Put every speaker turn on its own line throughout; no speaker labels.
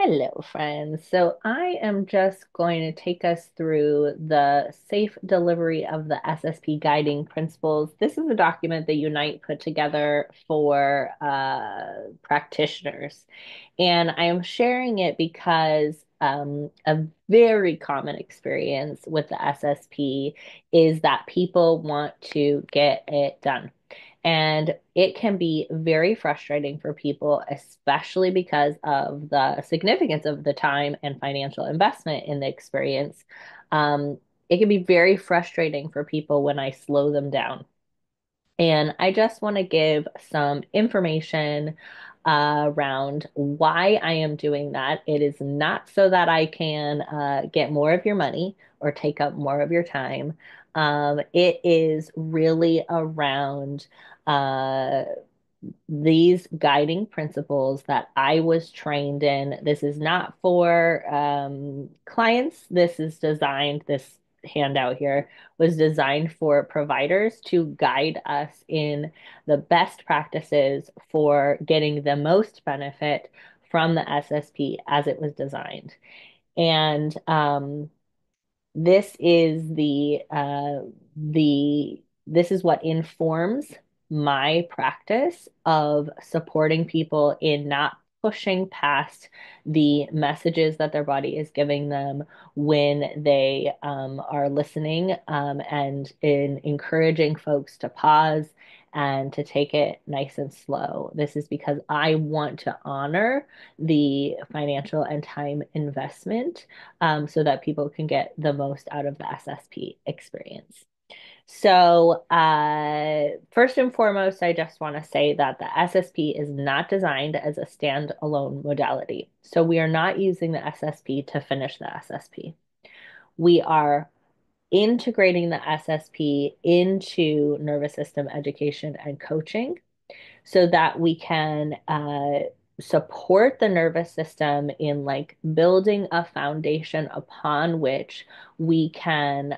Hello, friends. So I am just going to take us through the safe delivery of the SSP guiding principles. This is a document that Unite put together for practitioners. And I am sharing it because a very common experience with the SSP is that people want to get it done. And it can be very frustrating for people, especially because of the significance of the time and financial investment in the experience. Um, it can be very frustrating for people when I slow them down. And I just want to give some information around why I am doing that. It is not so that I can get more of your money or take up more of your time. It is really around uh, these guiding principles that I was trained in. This is not for clients. This handout here was designed for providers to guide us in the best practices for getting the most benefit from the SSP as it was designed. And this is the this is what informs my practice of supporting people in not pushing past the messages that their body is giving them when they are listening, and in encouraging folks to pause and to take it nice and slow. This is because I want to honor the financial and time investment, so that people can get the most out of the SSP experience. So, first and foremost, I just want to say that the SSP is not designed as a standalone modality. So, we are not using the SSP to finish the SSP. We are integrating the SSP into nervous system education and coaching so that we can support the nervous system in like building a foundation upon which we can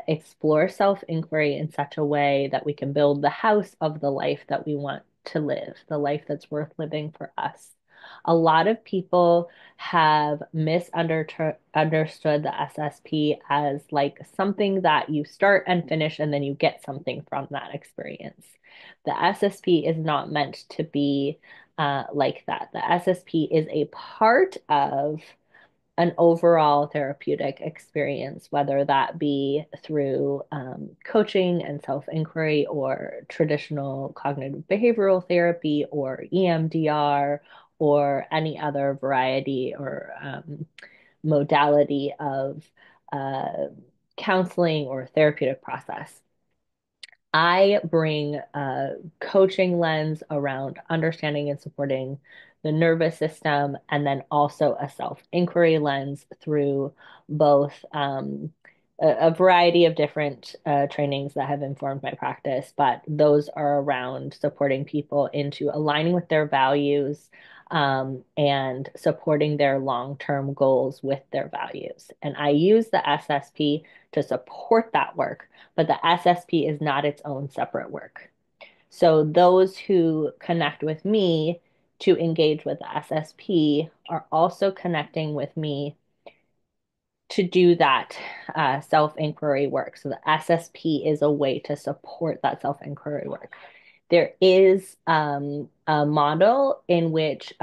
explore self-inquiry in such a way that we can build the house of the life that we want to live, the life that's worth living for us. A lot of people have misunderstood the SSP as like something that you start and finish and then you get something from that experience. The SSP is not meant to be like that. The SSP is a part of an overall therapeutic experience, whether that be through coaching and self inquiry or traditional cognitive behavioral therapy or EMDR or any other variety or modality of uh, counseling or therapeutic process. I bring a coaching lens around understanding and supporting the nervous system, and then also a self-inquiry lens through both a variety of different trainings that have informed my practice, but those are around supporting people into aligning with their values, and supporting their long-term goals with their values. And I use the SSP to support that work, but the SSP is not its own separate work. So those who connect with me to engage with the SSP are also connecting with me to do that self-inquiry work. So the SSP is a way to support that self-inquiry work. There is a model in which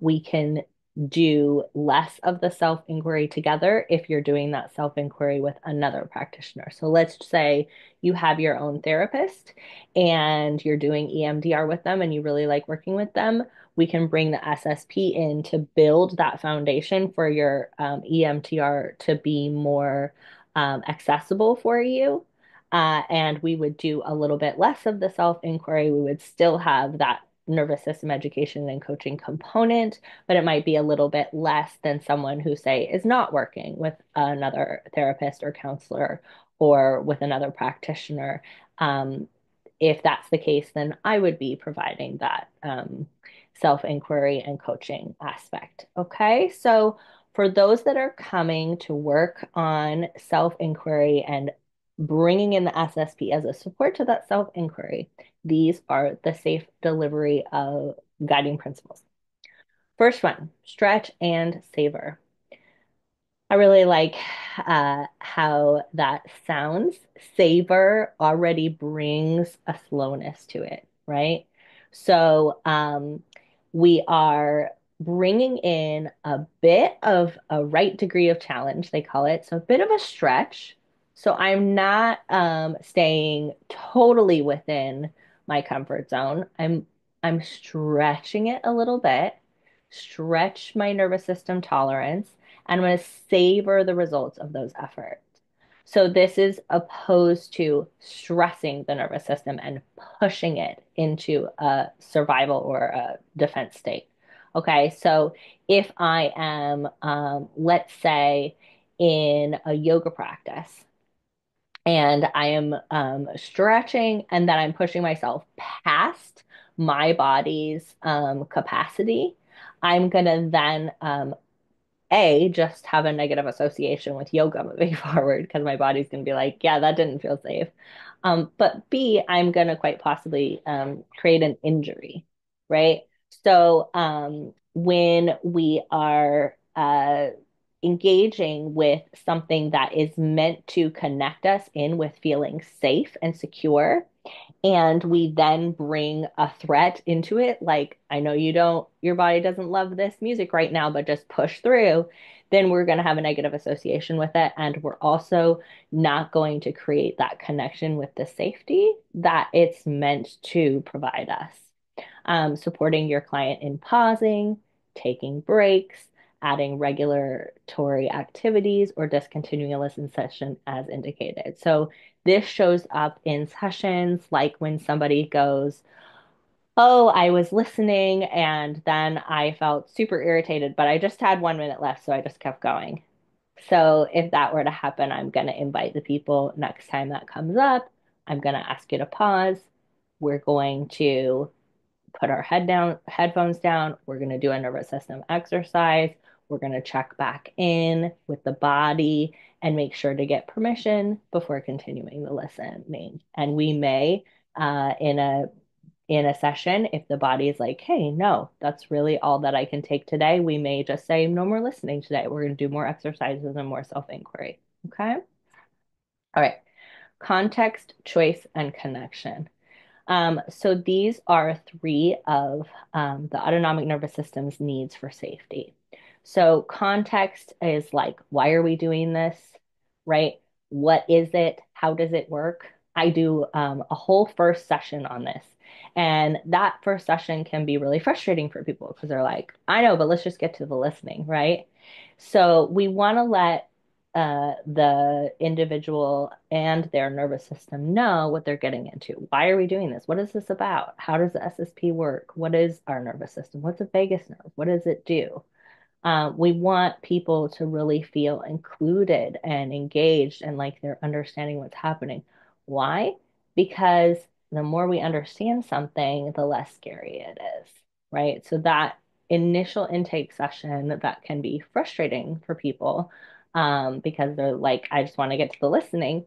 we can do less of the self inquiry together if you're doing that self inquiry with another practitioner. So let's say you have your own therapist and you're doing EMDR with them and you really like working with them. We can bring the SSP in to build that foundation for your EMTR to be more accessible for you, and we would do a little bit less of the self inquiry. We would still have that nervous system education and coaching component, but it might be a little bit less than someone who, say, is not working with another therapist or counselor or with another practitioner. Um, if that's the case, then I would be providing that self inquiry and coaching aspect. Okay. So, for those that are coming to work on self inquiry and bringing in the SSP as a support to that self inquiry, these are the safe delivery of guiding principles. First one, stretch and savor. I really like how that sounds. Savor already brings a slowness to it, right? So we are bringing in a bit of a right degree of challenge, they call it. So a bit of a stretch. So I'm not staying totally within my comfort zone. I'm stretching it a little bit, stretch my nervous system tolerance. I'm going to savor the results of those efforts. So this is opposed to stressing the nervous system and pushing it into a survival or a defense state. Okay, so if I am, let's say, in a yoga practice and I am stretching and then I'm pushing myself past my body's capacity, I'm going to then just have a negative association with yoga moving forward because my body's going to be like, yeah, that didn't feel safe. But B, I'm going to quite possibly create an injury, right? So when we are engaging with something that is meant to connect us in with feeling safe and secure, and we then bring a threat into it, like, I know your body doesn't love this music right now, but just push through, then we're going to have a negative association with it. And we're also not going to create that connection with the safety that it's meant to provide us. Supporting your client in pausing, taking breaks, adding regulatory activities, or discontinuing a listen session as indicated. So this shows up in sessions like when somebody goes, oh, I was listening and then I felt super irritated, but I just had 1 minute left, so I just kept going. So if that were to happen, I'm going to invite the people next time that comes up. I'm going to ask you to pause. We're going to put our headphones down. We're going to do a nervous system exercise. We're going to check back in with the body and make sure to get permission before continuing the listening. And we may, in a session, if the body is like, hey, no, that's really all that I can take today, we may just say, no more listening today. We're going to do more exercises and more self-inquiry. Okay. All right. Context, choice, and connection. So these are three of the autonomic nervous system's needs for safety. So context is like, why are we doing this? Right? What is it? How does it work? I do a whole first session on this. And that first session can be really frustrating for people because they're like, I know, but let's just get to the listening, right? So we want to let the individual and their nervous system know what they're getting into. Why are we doing this? What is this about? How does the SSP work? What is our nervous system? What's a vagus nerve? What does it do? We want people to really feel included and engaged and like they're understanding what's happening. Why? Because the more we understand something, the less scary it is, right? So that initial intake session that can be frustrating for people because they're like, I just want to get to the listening.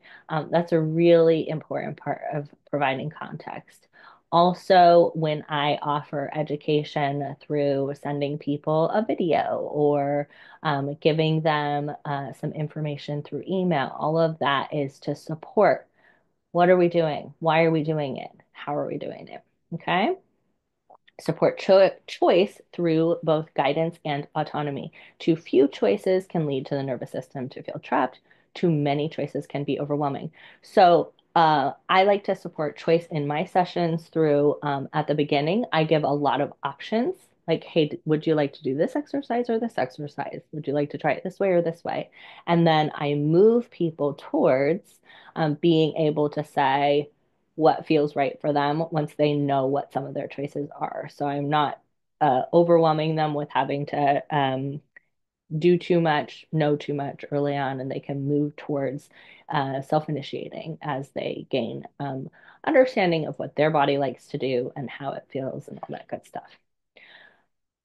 That's a really important part of providing context. Also, when I offer education through sending people a video or giving them some information through email, all of that is to support what are we doing? Why are we doing it? How are we doing it? Okay. Support choice through both guidance and autonomy. Too few choices can lead to the nervous system to feel trapped. Too many choices can be overwhelming. So I like to support choice in my sessions through at the beginning, I give a lot of options. Like, hey, would you like to do this exercise or this exercise? Would you like to try it this way or this way? And then I move people towards being able to say, what feels right for them once they know what some of their choices are. So I'm not overwhelming them with having to do too much, know too much early on, and they can move towards self-initiating as they gain understanding of what their body likes to do and how it feels and all that good stuff.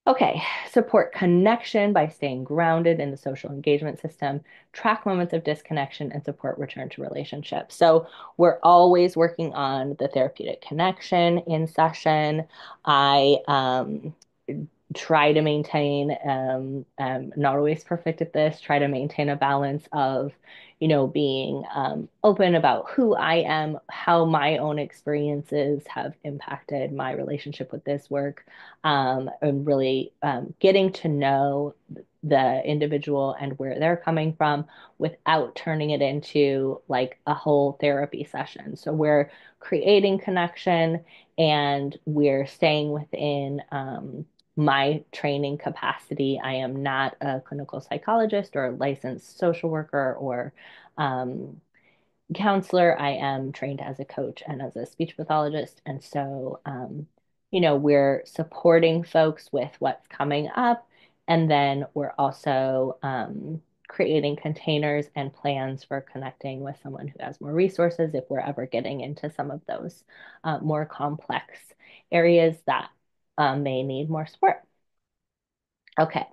Okay, support connection by staying grounded in the social engagement system, track moments of disconnection, and support return to relationships. So we're always working on the therapeutic connection in session. I try to maintain, not always perfect at this, try to maintain a balance of, being open about who I am, how my own experiences have impacted my relationship with this work, and really getting to know the individual and where they're coming from without turning it into like a whole therapy session. So we're creating connection and we're staying within my training capacity. I am not a clinical psychologist or a licensed social worker or um, counselor. I am trained as a coach and as a speech pathologist. And so, we're supporting folks with what's coming up. And then we're also creating containers and plans for connecting with someone who has more resources if we're ever getting into some of those more complex areas that may need more support. Okay.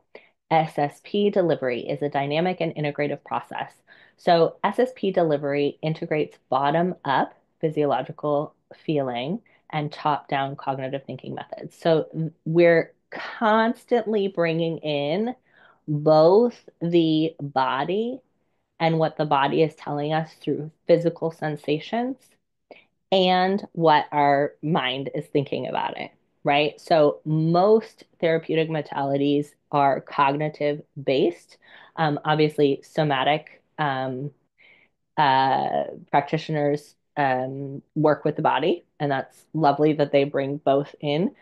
SSP delivery is a dynamic and integrative process. So, SSP delivery integrates bottom up physiological feeling and top down cognitive thinking methods. So, we're constantly bringing in both the body and what the body is telling us through physical sensations and what our mind is thinking about it, right? So most therapeutic modalities are cognitive based. Obviously, somatic practitioners work with the body, and that's lovely that they bring both in.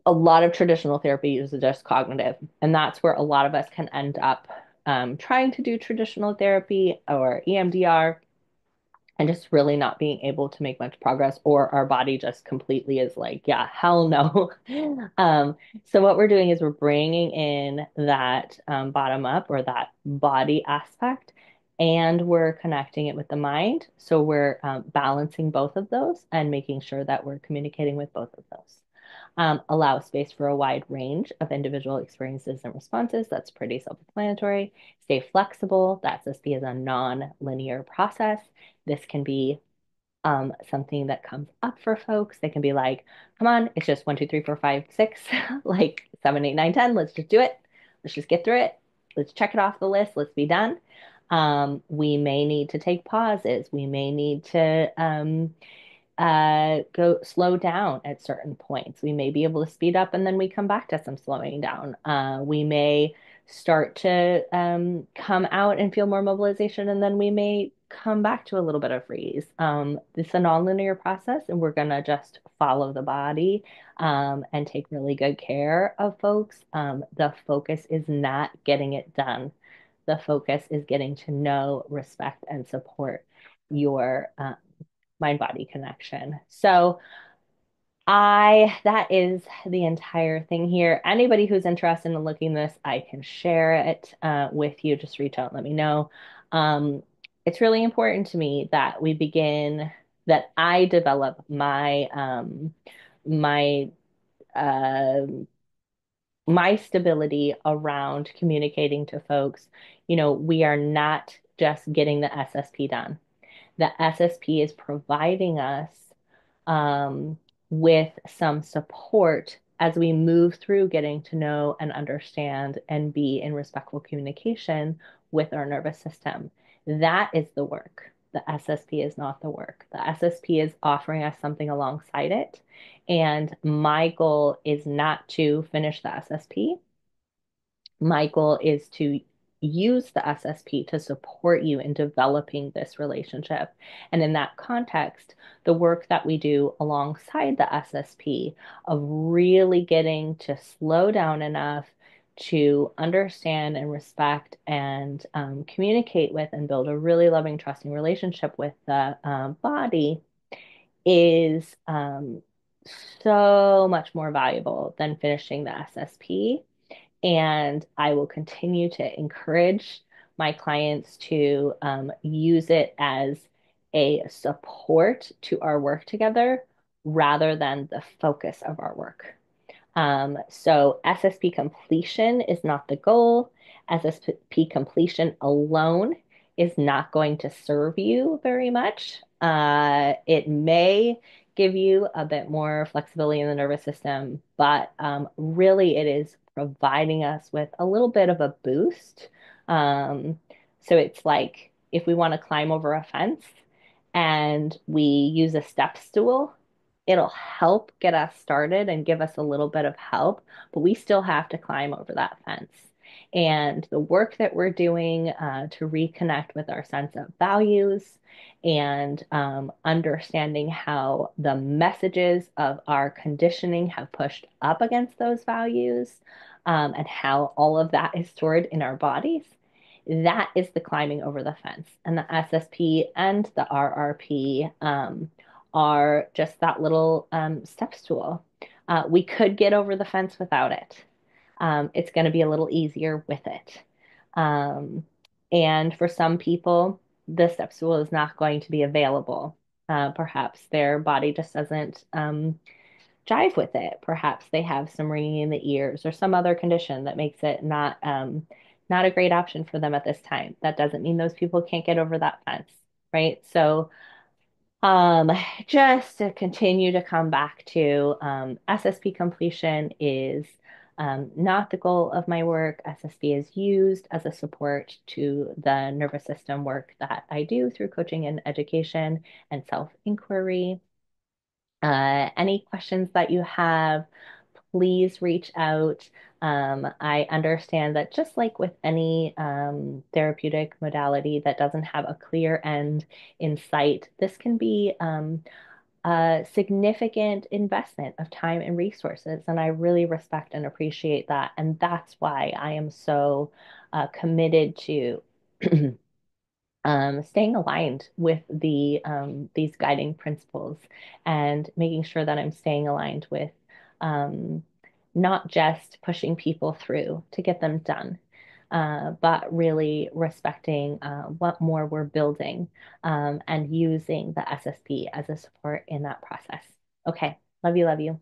A lot of traditional therapy is just cognitive, and that's where a lot of us can end up trying to do traditional therapy or EMDR and just really not being able to make much progress, or our body just completely is like, yeah, hell no. So what we're doing is we're bringing in that bottom up or that body aspect, and we're connecting it with the mind. So we're balancing both of those and making sure that we're communicating with both of those. Allow space for a wide range of individual experiences and responses. That's pretty self-explanatory. Stay flexible. That SSP is a non-linear process. This can be something that comes up for folks. They can be like, come on, it's just 1, 2, 3, 4, 5, 6, like 7, 8, 9, 10. Let's just do it. Let's just get through it. Let's check it off the list. Let's be done. We may need to take pauses. We may need to go slow down at certain points. We may be able to speed up and then we come back to some slowing down. We may start to come out and feel more mobilization, and then we may come back to a little bit of freeze. It's a nonlinear process, and we're going to just follow the body and take really good care of folks. The focus is not getting it done. The focus is getting to know, respect, and support your mind body connection. So that is the entire thing here. Anybody who's interested in looking this, I can share it with you. Just reach out and let me know. It's really important to me that that I develop my uh, my stability around communicating to folks. We are not just getting the SSP done. The SSP is providing us um, with some support as we move through getting to know and understand and be in respectful communication with our nervous system. That is the work. The SSP is not the work. The SSP is offering us something alongside it. And my goal is not to finish the SSP. My goal is to use the SSP to support you in developing this relationship. And in that context, the work that we do alongside the SSP of really getting to slow down enough to understand and respect and communicate with and build a really loving, trusting relationship with the body is so much more valuable than finishing the SSP. And I will continue to encourage my clients to use it as a support to our work together rather than the focus of our work. So SSP completion is not the goal. SSP completion alone is not going to serve you very much. It may give you a bit more flexibility in the nervous system, but really it is providing us with a little bit of a boost. So it's like if we want to climb over a fence and we use a step stool, it'll help get us started and give us a little bit of help, but we still have to climb over that fence. And the work that we're doing to reconnect with our sense of values and understanding how the messages of our conditioning have pushed up against those values and how all of that is stored in our bodies. That is the climbing over the fence. And the SSP and the RRP are just that little step stool. We could get over the fence without it. It's going to be a little easier with it. Um, and for some people, the step stool is not going to be available. Perhaps their body just doesn't jive with it. Perhaps they have some ringing in the ears or some other condition that makes it not a great option for them at this time. That doesn't mean those people can't get over that fence, right? So um, just to continue to come back to SSP completion is not the goal of my work. SSP is used as a support to the nervous system work that I do through coaching and education and self-inquiry. Any questions that you have, please reach out. I understand that just like with any therapeutic modality that doesn't have a clear end in sight, this can be a significant investment of time and resources. And I really respect and appreciate that. And that's why I am so committed to staying aligned with these guiding principles and making sure that I'm staying aligned with um, not just pushing people through to get them done, but really respecting what more we're building and using the SSP as a support in that process. Okay, love you, love you.